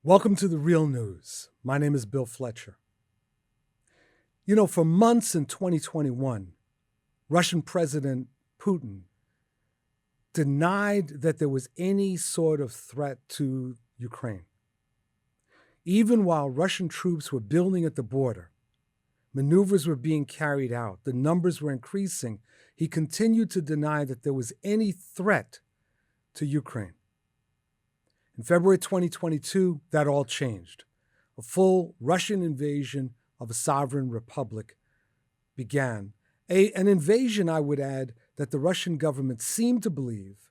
Welcome to The Real News. My name is Bill Fletcher. For months in 2021, Russian President Putin denied that there was any sort of threat to Ukraine. Even while Russian troops were building at the border, maneuvers were being carried out, the numbers were increasing, he continued to deny that there was any threat to Ukraine. In February 2022, that all changed. A full Russian invasion of a sovereign republic began. An invasion, I would add, that the Russian government seemed to believe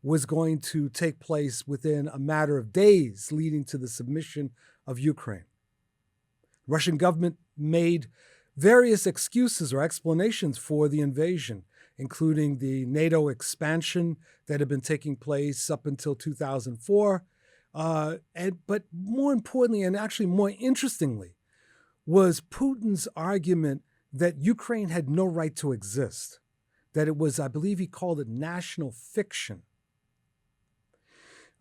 was going to take place within a matter of days, leading to the submission of Ukraine. The Russian government made various excuses or explanations for the invasion, including the NATO expansion that had been taking place up until 2004. But more importantly, and actually more interestingly, was Putin's argument that Ukraine had no right to exist, that it was, I believe he called it national fiction.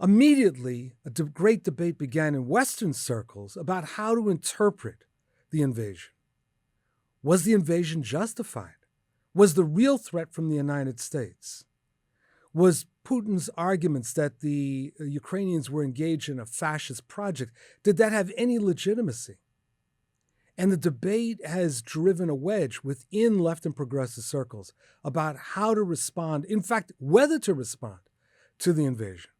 Immediately, a great debate began in Western circles about how to interpret the invasion. Was the invasion justified? Was the real threat from the United States? Was Putin's arguments that the Ukrainians were engaged in a fascist project, did that have any legitimacy? And the debate has driven a wedge within left and progressive circles about how to respond, in fact, whether to respond to the invasion.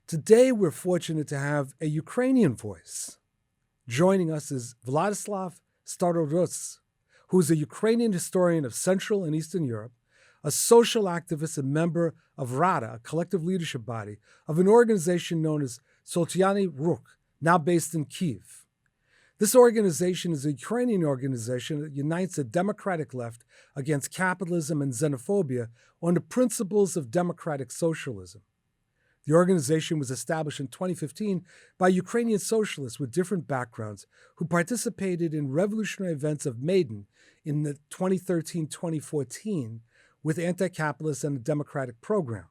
Today, we're fortunate to have a Ukrainian voice. Joining us is Vladyslav Starodubtsev, who is a Ukrainian historian of Central and Eastern Europe, a social activist and member of Rada, a collective leadership body of an organization known as Sotsialnyi Rukh, now based in Kyiv. This organization is a Ukrainian organization that unites the democratic left against capitalism and xenophobia on the principles of democratic socialism. The organization was established in 2015 by Ukrainian socialists with different backgrounds who participated in revolutionary events of Maidan in the 2013-2014 with anti-capitalist and a democratic program.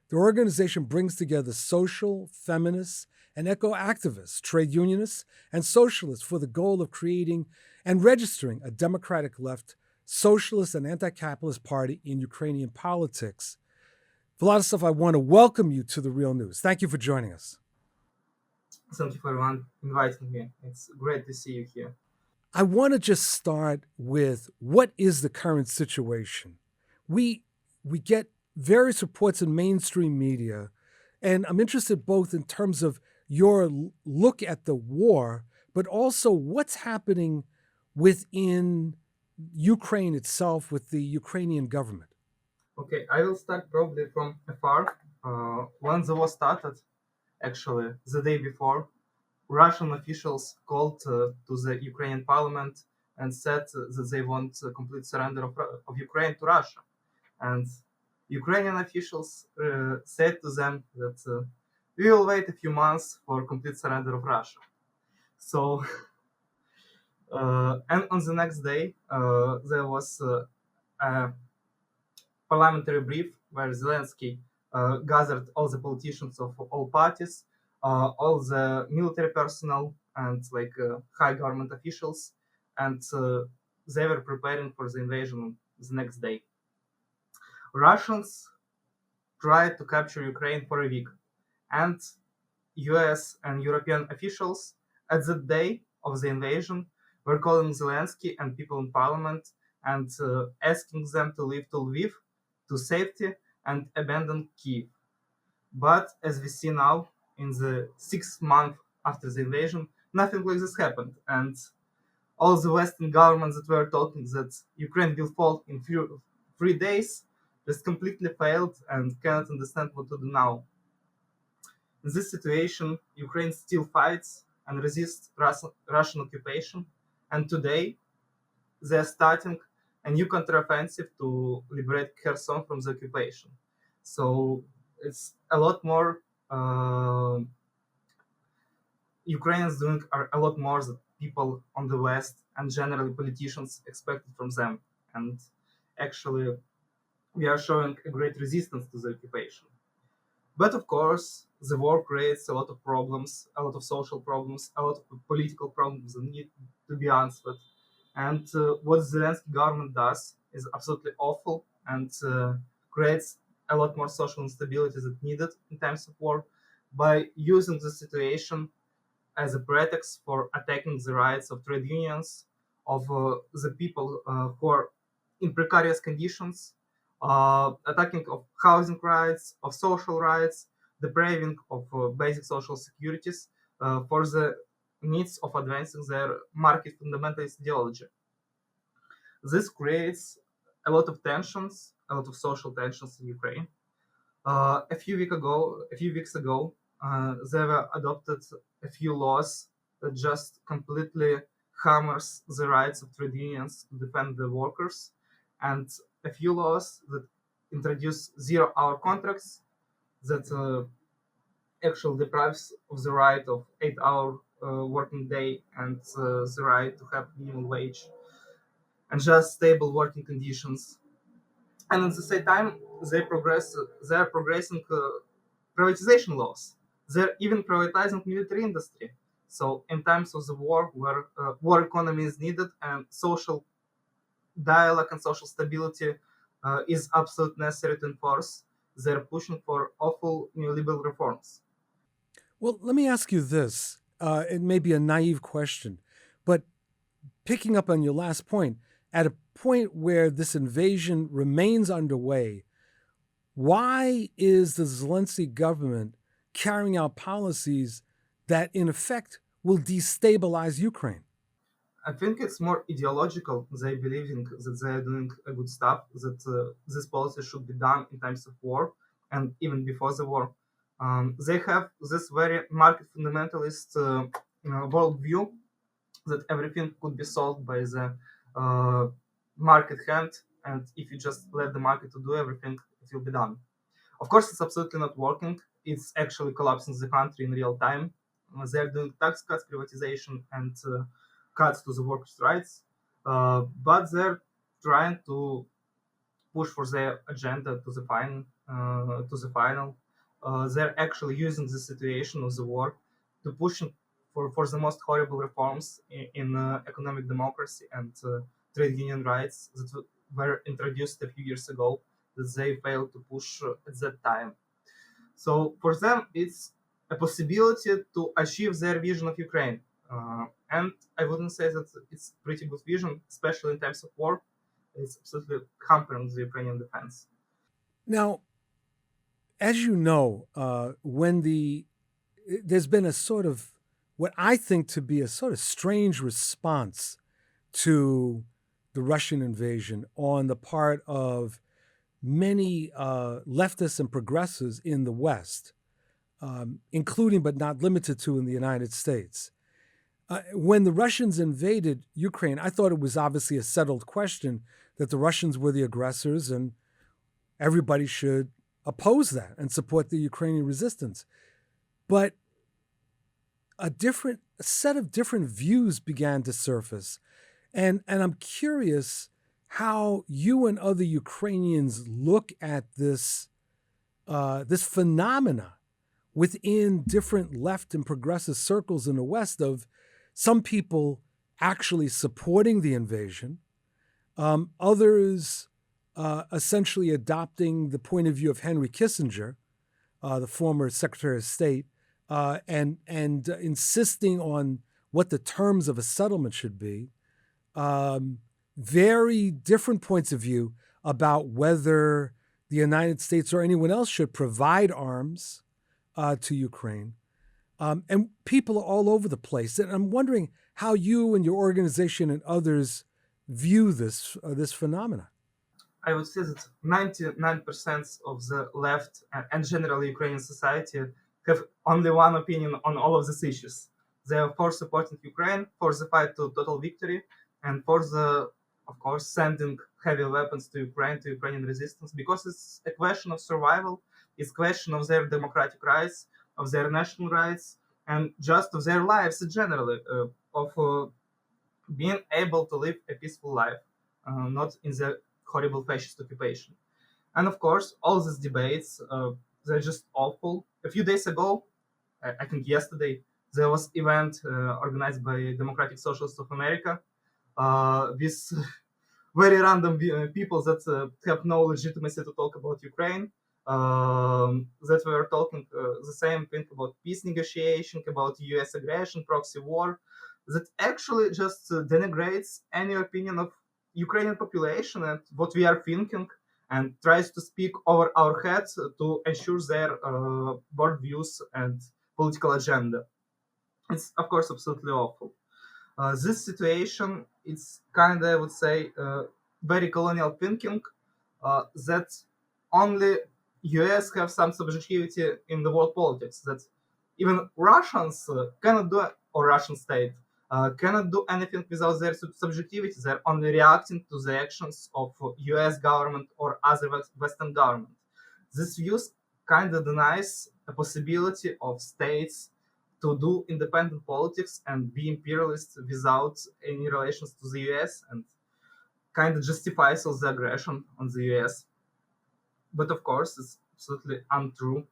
The organization brings together social, feminists, and eco-activists, trade unionists, and socialists for the goal of creating and registering a democratic left, socialist, and anti-capitalist party in Ukrainian politics. Vladyslav, I want to welcome you to The Real News. Thank you for joining us. Thank you for inviting me. It's great to see you here. I want to just start with what is the current situation? We get various reports in mainstream media, and I'm interested both in terms of your look at the war, but also what's happening within Ukraine itself with the Ukrainian government. Okay, I will start probably from afar. When the war started, actually, the day before, Russian officials called to the Ukrainian parliament and said that they want a complete surrender of Ukraine to Russia. And Ukrainian officials said to them that we will wait a few months for complete surrender of Russia. So, and on the next day, there was a parliamentary brief where Zelensky gathered all the politicians of all parties, all the military personnel, and high government officials, and they were preparing for the invasion the next day. Russians tried to capture Ukraine for a week, and US and European officials at the day of the invasion were calling Zelensky and people in parliament and asking them to leave to Lviv to safety and abandon Kyiv. But as we see now, in the 6th month after the invasion, nothing like this happened. And all the Western governments that were talking that Ukraine will fall in 3 days just completely failed and cannot understand what to do now. In this situation, Ukraine still fights and resists Russian occupation. And today, they are starting a new counteroffensive to liberate Kherson from the occupation. So it's a lot more. Ukrainians doing a lot more than people on the West and generally politicians expected from them. And actually, we are showing a great resistance to the occupation. But of course, the war creates a lot of problems, a lot of social problems, a lot of political problems that need to be answered. And what Zelensky government does is absolutely awful and creates a lot more social instability that needed in times of war by using the situation as a pretext for attacking the rights of trade unions, of the people who are in precarious conditions, attacking of housing rights, of social rights, depriving of basic social securities for the needs of advancing their market fundamentalist ideology. This creates a lot of tensions, a lot of social tensions in Ukraine. A few weeks ago, they were adopted a few laws that just completely hammers the rights of trade unions to defend the workers, and a few laws that introduce zero-hour contracts that actually deprives of the right of 8-hour working day and the right to have minimum wage and just stable working conditions. And at the same time, they are progressing privatization laws. They're even privatizing military industry. So in times of the war, where war economy is needed and social dialogue and social stability is absolutely necessary to enforce, they're pushing for awful neoliberal reforms. Well, let me ask you this. It may be a naive question, but picking up on your last point, at a point where this invasion remains underway, why is the Zelensky government carrying out policies that, in effect, will destabilize Ukraine? I think it's more ideological. They believing that they are doing a good stuff, that this policy should be done in times of war and even before the war. They have this very market fundamentalist worldview that everything could be solved by the uh, market hand, and if you just let the market to do everything, it will be done. Of course, it's absolutely not working. It's actually collapsing the country in real time. They're doing tax cuts, privatization, and cuts to the workers' rights, but they're trying to push for their agenda to the final. They're actually using the situation of the war to push for the most horrible reforms in economic democracy and trade union rights that were introduced a few years ago that they failed to push at that time. So for them, it's a possibility to achieve their vision of Ukraine. And I wouldn't say that it's pretty good vision, especially in times of war. It's absolutely hampering the Ukrainian defense. Now, as you know, there's been a sort of what I think to be a sort of strange response to the Russian invasion on the part of many leftists and progressives in the West, including but not limited to in the United States. When the Russians invaded Ukraine, I thought it was obviously a settled question that the Russians were the aggressors and everybody should oppose that and support the Ukrainian resistance. But a set of different views began to surface. And I'm curious how you and other Ukrainians look at this phenomena within different left and progressive circles in the West of some people actually supporting the invasion, others essentially adopting the point of view of Henry Kissinger, the former Secretary of State, and insisting on what the terms of a settlement should be. Very different points of view about whether the United States or anyone else should provide arms to Ukraine. And people are all over the place. And I'm wondering how you and your organization and others view this phenomena. I would say that 99% of the left and generally Ukrainian society have only one opinion on all of these issues. They are for supporting Ukraine, for the fight to total victory, and for the, of course, sending heavy weapons to Ukraine, to Ukrainian resistance, because it's a question of survival, it's a question of their democratic rights, of their national rights, and just of their lives generally, of being able to live a peaceful life, not in the horrible fascist occupation. And of course, all these debates they're just awful. A few days ago, I think yesterday, there was event organized by Democratic Socialists of America with very random people that have no legitimacy to talk about Ukraine. That were talking the same thing about peace negotiation, about U.S. aggression, proxy war. That actually just denigrates any opinion of Ukrainian population and what we are thinking, and tries to speak over our heads to ensure their board views and political agenda. It's of course absolutely awful. This situation is kind of, I would say, very colonial thinking that only US have some subjectivity in the world politics. That even Russians cannot do, or Russian state cannot do anything without their subjectivity. They're only reacting to the actions of US government or other Western government. This views kind of denies a possibility of states to do independent politics and be imperialist without any relations to the US, and kind of justifies all the aggression on the US. But of course, it's absolutely untrue.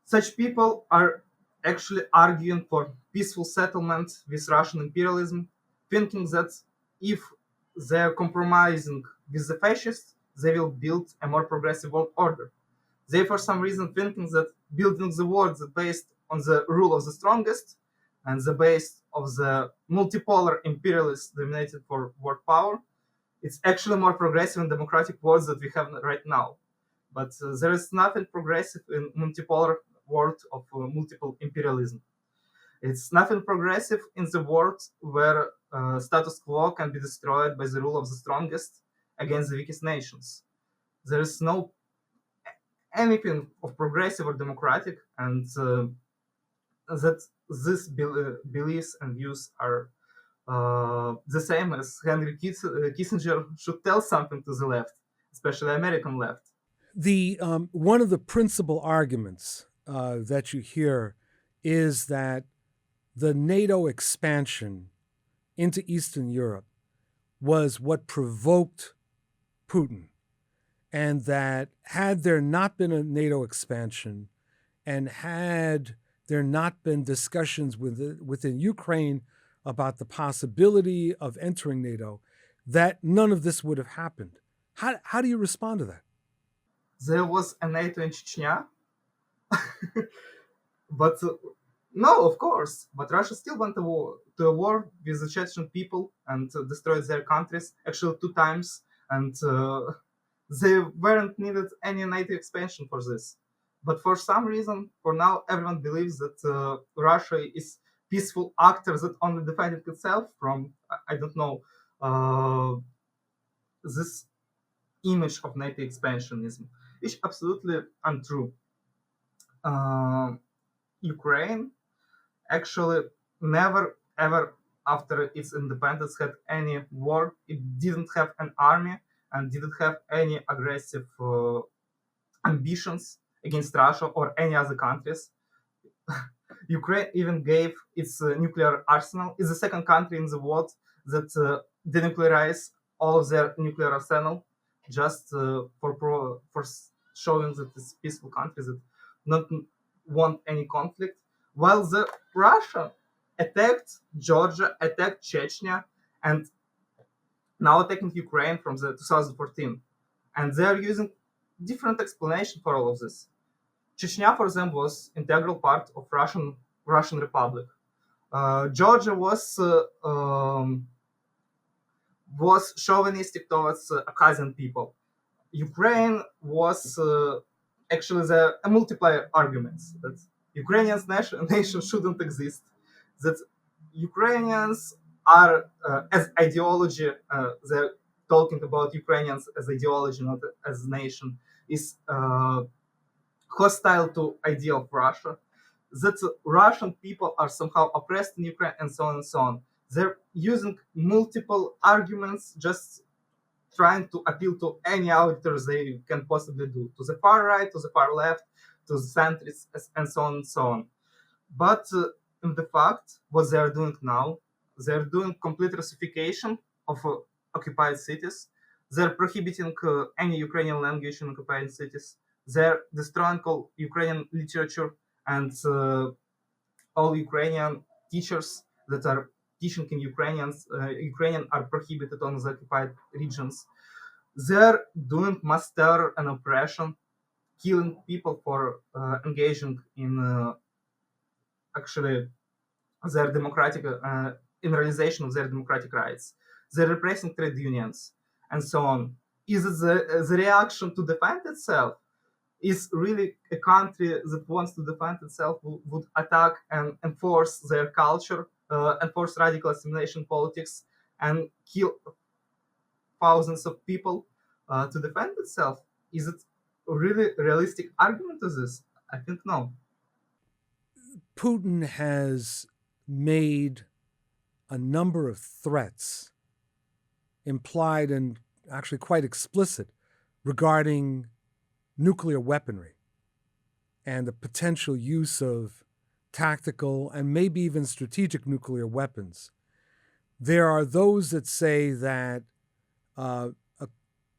Such people are actually arguing for peaceful settlement with Russian imperialism, thinking that if they're compromising with the fascists, they will build a more progressive world order. They, for some reason, thinking that building the world that based on the rule of the strongest and the base of the multipolar imperialist dominated for world power, it's actually more progressive and democratic world that we have right now. But there is nothing progressive in multipolar world of multiple imperialism. It's nothing progressive in the world where status quo can be destroyed by the rule of the strongest against the weakest nations. There is no anything of progressive or democratic, and that these beliefs and views are the same as Henry Kissinger should tell something to the left, especially American left. The one of the principal arguments that you hear is that the NATO expansion into Eastern Europe was what provoked Putin, and that had there not been a NATO expansion, and had there not been discussions within Ukraine about the possibility of entering NATO, that none of this would have happened. How do you respond to that? There was a NATO in Chechnya, but no, of course. But Russia still went to a war with the Chechen people and destroyed their countries actually two times, and they weren't needed any NATO expansion for this. But for some reason, for now, everyone believes that Russia is peaceful actor that only defended itself from, I don't know, this image of NATO expansionism, which absolutely untrue. Ukraine actually never ever after its independence had any war. It didn't have an army and didn't have any aggressive ambitions against Russia or any other countries. Ukraine even gave its nuclear arsenal. It's the second country in the world that denuclearized all of their nuclear arsenal, just for showing that it's peaceful countries that not want any conflict. While the Russia attacked Georgia, attacked Chechnya, and now attacking Ukraine from the 2014, and they are using different explanation for all of this. Chechnya, for them, was integral part of Russian Republic. Georgia was chauvinistic towards Abkhazian people. Ukraine was actually a multiplier arguments that Ukrainians nation shouldn't exist, that Ukrainians are as ideology, they're talking about Ukrainians as ideology, not as nation, is hostile to idea of Russia, that Russian people are somehow oppressed in Ukraine, and so on and so on. They're using multiple arguments, just trying to appeal to any auditors they can possibly do, to the far right, to the far left, to the centrists, and so on and so on. But in the fact, what they are doing now, they're doing complete Russification of occupied cities. They're prohibiting any Ukrainian language in occupied cities. They're destroying all Ukrainian literature and all Ukrainian teachers that are teaching in Ukrainian are prohibited on the occupied regions. They're doing mass terror and oppression, killing people for engaging in actually their democratic in realization of their democratic rights. They're repressing trade unions and so on. Is it the reaction to defend itself? Is really a country that wants to defend itself would attack and enforce their culture, enforce radical assimilation politics, and kill thousands of people to defend itself? Is it a really realistic argument to this? I think no. Putin has made a number of threats, implied and actually quite explicit, regarding nuclear weaponry and the potential use of tactical and maybe even strategic nuclear weapons. There are those that say that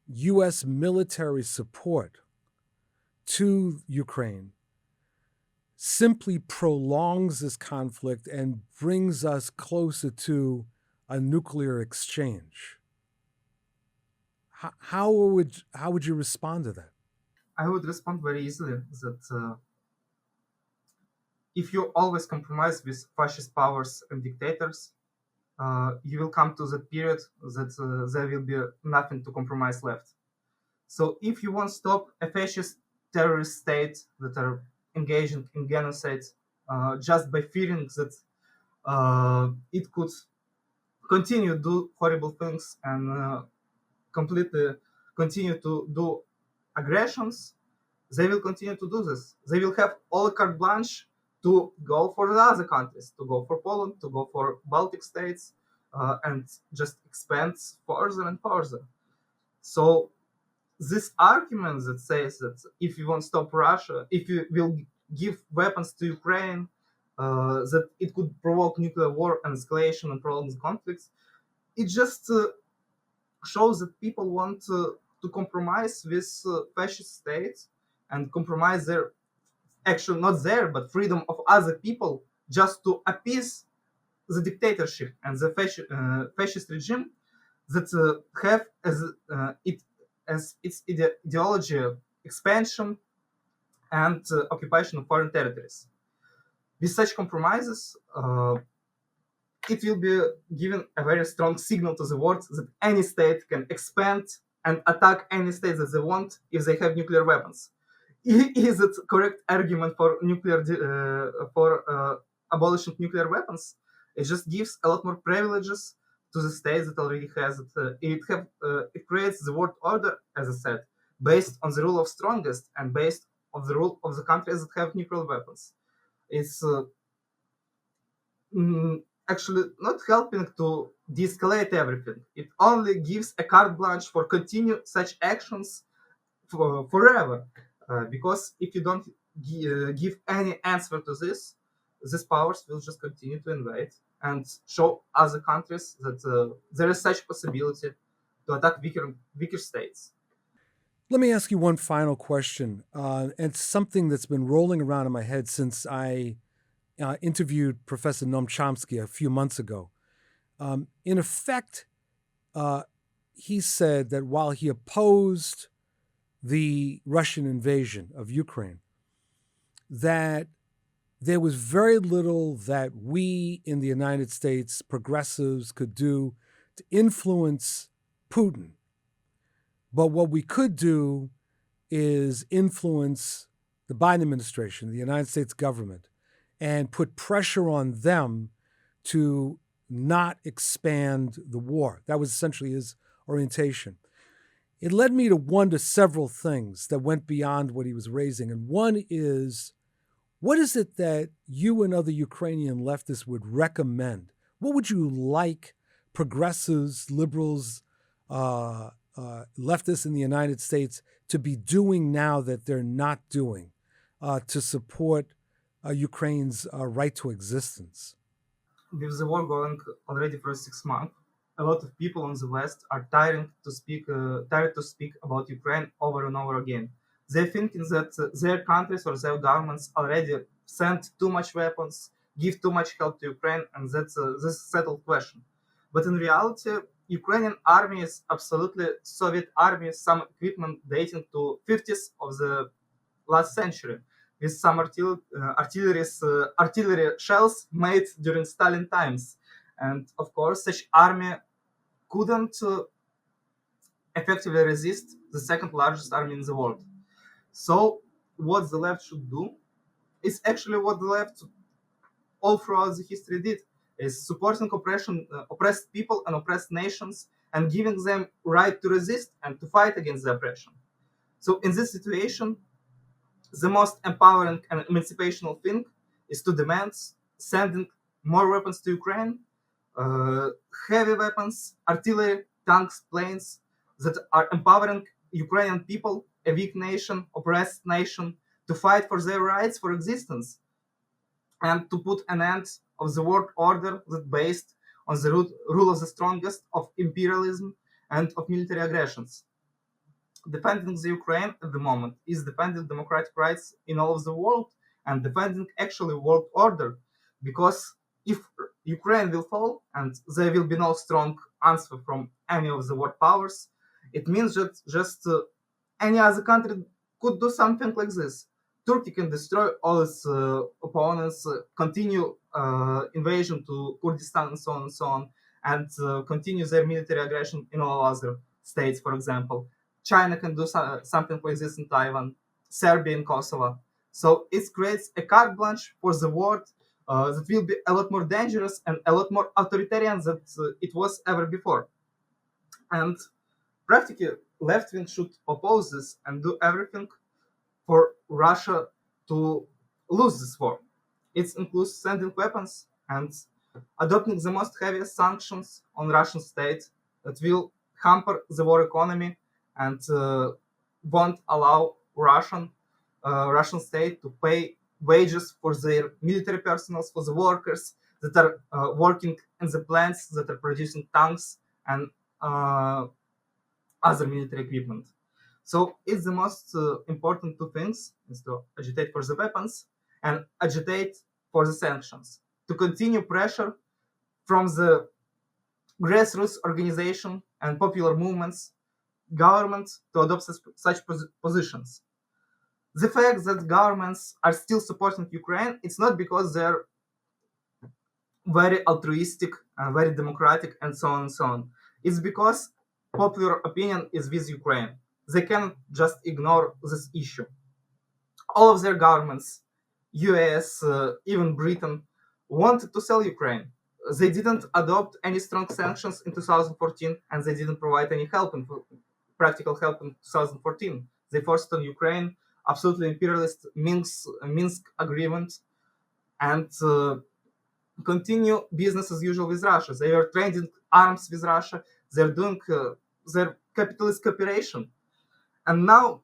U.S. military support to Ukraine simply prolongs this conflict and brings us closer to a nuclear exchange. How would you respond to that? I would respond very easily that if you always compromise with fascist powers and dictators, you will come to that period that there will be nothing to compromise left. So if you want to stop a fascist terrorist state that are engaging in genocide just by fearing that it could continue to do horrible things and completely continue to do aggressions, they will continue to do this. They will have all carte blanche to go for the other countries, to go for Poland, to go for Baltic states, and just expand further and further. So this argument that says that if you want to stop Russia, if you will give weapons to Ukraine, that it could provoke nuclear war and escalation and prolonged conflicts, it just shows that people want to compromise with fascist states and compromise their actually not their but freedom of other people just to appease the dictatorship and the fascist regime that have as its ideology expansion and occupation of foreign territories. With such compromises, it will be given a very strong signal to the world that any state can expand and attack any state that they want if they have nuclear weapons. Is it correct argument for abolishing nuclear weapons? It just gives a lot more privileges to the states that already has it. It creates the world order, as I said, based on the rule of strongest and based on the rule of the countries that have nuclear weapons. It's actually not helping to de-escalate everything. It only gives a carte blanche for continue such actions forever. Because if you don't give any answer to this, these powers will just continue to invade and show other countries that there is such possibility to attack weaker states. Let me ask you one final question. And it's something that's been rolling around in my head since I interviewed Professor Noam Chomsky a few months ago. In effect, he said that while he opposed the Russian invasion of Ukraine, that there was very little that we in the United States, progressives, could do to influence Putin. But what we could do is influence the Biden administration, the United States government, and put pressure on them to not expand the war. That was essentially his orientation. It led me to wonder several things that went beyond what he was raising. And one is, what is it that you and other Ukrainian leftists would recommend? What would you like progressives, liberals, leftists in the United States to be doing now that they're not doing to support Ukraine's right to existence? With the war going already for 6 months, a lot of people on the West are tired to speak about Ukraine over and over again. They're thinking that their countries or their governments already sent too much weapons, give too much help to Ukraine, and that's this is a settled question. But in reality, Ukrainian army is absolutely Soviet army, some equipment dating to 50s of the last century, with some artillery shells made during Stalin times. And of course, such army couldn't effectively resist the second largest army in the world. So, what the left should do is actually what the left all throughout the history did, is supporting oppressed people and oppressed nations and giving them right to resist and to fight against the oppression. So in this situation, the most empowering and emancipational thing is to demand sending more weapons to Ukraine, uh, heavy weapons, artillery, tanks, planes that are empowering Ukrainian people, a weak nation, oppressed nation, to fight for their rights for existence and to put an end of the world order that based on the rule of the strongest, of imperialism and of military aggressions. Defending the Ukraine at the moment is defending democratic rights in all of the world and defending actually world order. Because if Ukraine will fall and there will be no strong answer from any of the world powers, it means that just any other country could do something like this. Turkey can destroy all its opponents, continue invasion to Kurdistan and so on, and continue their military aggression in all other states, for example. China can do something like this in Taiwan, Serbia in Kosovo. So it creates a carte blanche for the world that will be a lot more dangerous and a lot more authoritarian than it was ever before. And practically, left wing should oppose this and do everything for Russia to lose this war. It includes sending weapons and adopting the most heaviest sanctions on Russian state that will hamper the war economy and won't allow Russian state to pay wages for their military personnel, for the workers that are working in the plants that are producing tanks and uh, other military equipment. So it's the most important two things is to agitate for the weapons and agitate for the sanctions. To continue pressure from the grassroots organization and popular movements, government to adopt such positions. The fact that governments are still supporting Ukraine, it's not because they're very altruistic and very democratic and so on and so on. It's because popular opinion is with Ukraine. They cannot just ignore this issue. All of their governments, US, even Britain, wanted to sell Ukraine. They didn't adopt any strong sanctions in 2014 and they didn't provide any practical help in 2014. They forced on Ukraine absolutely imperialist Minsk agreement and continue business as usual with Russia. They are trading arms with Russia. They're doing their capitalist cooperation. And now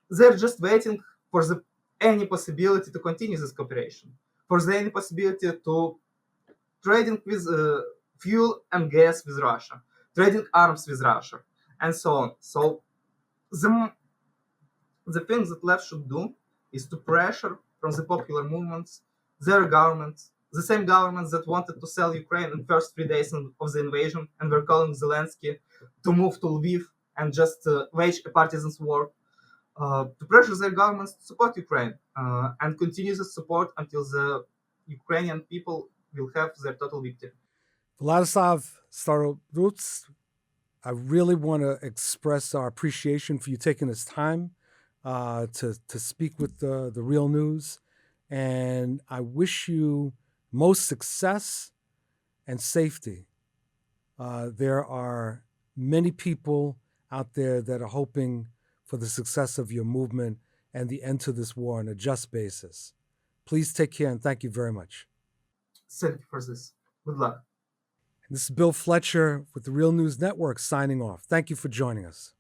they're just waiting for any possibility to continue this cooperation, for any possibility to trading with fuel and gas with Russia, trading arms with Russia, and so on. So the thing that left should do is to pressure from the popular movements, their governments, the same governments that wanted to sell Ukraine in the first 3 days of the invasion and were calling Zelensky to move to Lviv and just wage a partisan war, to pressure their governments to support Ukraine and continue the support until the Ukrainian people will have their total victory. Vladyslav Starodubtsev, I really want to express our appreciation for you taking this time to speak with the Real News. And I wish you most success and safety. There are many people out there that are hoping for the success of your movement and the end to this war on a just basis. Please take care and thank you very much. Thank you for this. Good luck. This is Bill Fletcher with the Real News Network signing off. Thank you for joining us.